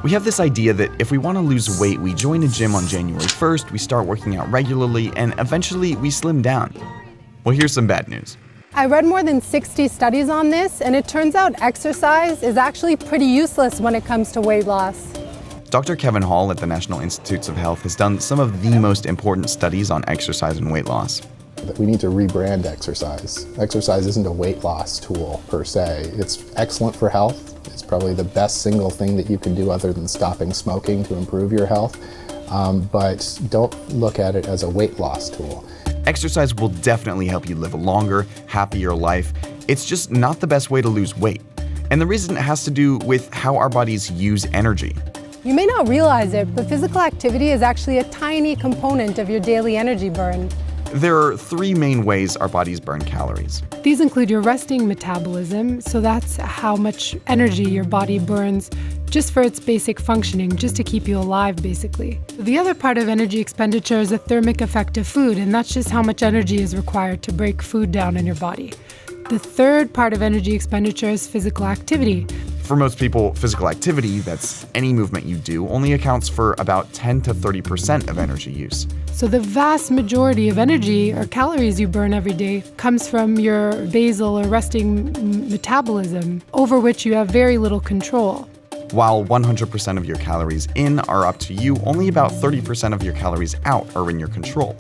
We have this idea that if we want to lose weight, we join a gym on January 1st, we start working out regularly, and eventually we slim down. Well, here's some bad news. I read more than 60 studies on this, and it turns out exercise is actually pretty useless when it comes to weight loss. Dr. Kevin Hall at the National Institutes of Health has done some of the most important studies on exercise and weight loss. We need to rebrand exercise. Exercise isn't a weight loss tool per se. It's excellent for health. It's probably the best single thing that you can do other than stopping smoking to improve your health. But don't look at it as a weight loss tool. Exercise will definitely help you live a longer, happier life. It's just not the best way to lose weight. And the reason it has to do with how our bodies use energy. You may not realize it, but physical activity is actually a tiny component of your daily energy burn. There are three main ways our bodies burn calories. These include your resting metabolism, so that's how much energy your body burns just for its basic functioning, just to keep you alive, basically. The other part of energy expenditure is the thermic effect of food, and that's just how much energy is required to break food down in your body. The third part of energy expenditure is physical activity. For most people, physical activity, that's any movement you do, only accounts for about 10 to 30% of energy use. So the vast majority of energy or calories you burn every day comes from your basal or resting metabolism, over which you have very little control. While 100% of your calories in are up to you, only about 30% of your calories out are in your control.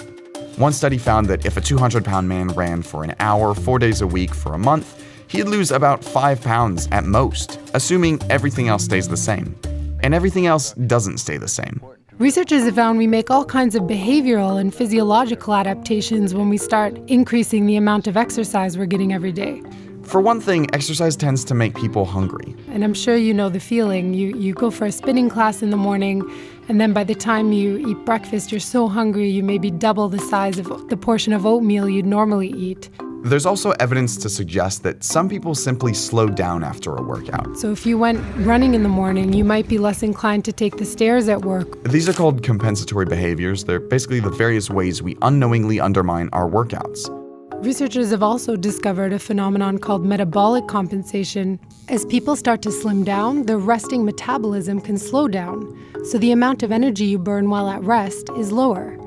One study found that if a 200-pound man ran for an hour, 4 days a week for a month, he'd lose about 5 pounds at most, assuming everything else stays the same. And everything else doesn't stay the same. Researchers have found we make all kinds of behavioral and physiological adaptations when we start increasing the amount of exercise we're getting every day. For one thing, exercise tends to make people hungry. And I'm sure you know the feeling. You go for a spinning class in the morning, and then by the time you eat breakfast, you're so hungry you maybe double the size of the portion of oatmeal you'd normally eat. There's also evidence to suggest that some people simply slow down after a workout. So if you went running in the morning, you might be less inclined to take the stairs at work. These are called compensatory behaviors. They're basically the various ways we unknowingly undermine our workouts. Researchers have also discovered a phenomenon called metabolic compensation. As people start to slim down, their resting metabolism can slow down, so the amount of energy you burn while at rest is lower.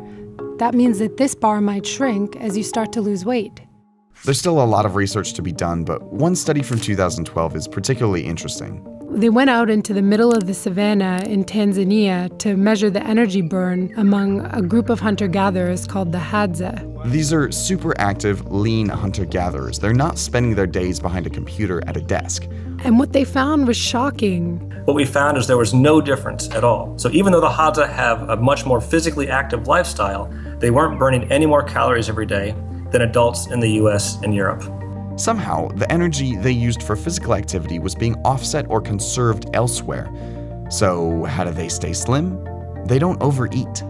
That means that this bar might shrink as you start to lose weight. There's still a lot of research to be done, but one study from 2012 is particularly interesting. They went out into the middle of the savannah in Tanzania to measure the energy burn among a group of hunter-gatherers called the Hadza. These are super active, lean hunter-gatherers. They're not spending their days behind a computer at a desk. And what they found was shocking. What we found is there was no difference at all. So even though the Hadza have a much more physically active lifestyle, they weren't burning any more calories every day than adults in the US and Europe. Somehow, the energy they used for physical activity was being offset or conserved elsewhere. So how do they stay slim? They don't overeat.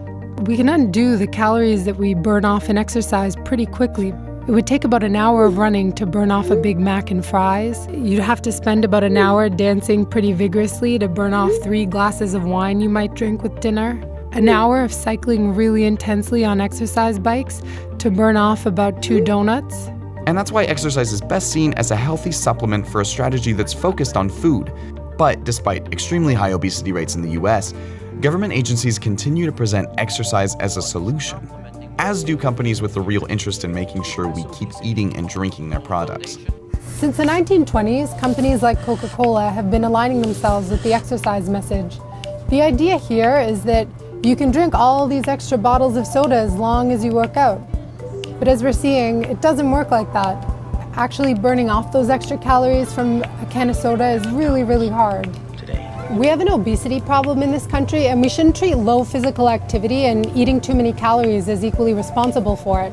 We can undo the calories that we burn off in exercise pretty quickly. It would take about an hour of running to burn off a Big Mac and fries. You'd have to spend about an hour dancing pretty vigorously to burn off 3 glasses of wine you might drink with dinner. An hour of cycling really intensely on exercise bikes to burn off about 2 donuts. And that's why exercise is best seen as a healthy supplement for a strategy that's focused on food. But despite extremely high obesity rates in the US, government agencies continue to present exercise as a solution, as do companies with a real interest in making sure we keep eating and drinking their products. Since the 1920s, companies like Coca-Cola have been aligning themselves with the exercise message. The idea here is that you can drink all these extra bottles of soda as long as you work out. But as we're seeing, it doesn't work like that. Actually burning off those extra calories from a can of soda is really, really hard. We have an obesity problem in this country, and we shouldn't treat low physical activity and eating too many calories as equally responsible for it.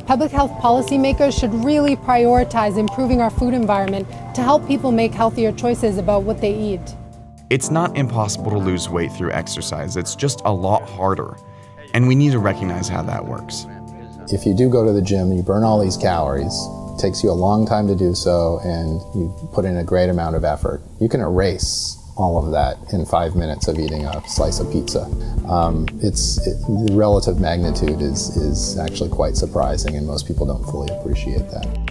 Public health policymakers should really prioritize improving our food environment to help people make healthier choices about what they eat. It's not impossible to lose weight through exercise, it's just a lot harder. And we need to recognize how that works. If you do go to the gym, you burn all these calories. It takes you a long time to do so, and you put in a great amount of effort. You can erase all of that in 5 minutes of eating a slice of pizza. The relative magnitude is actually quite surprising, and most people don't fully appreciate that.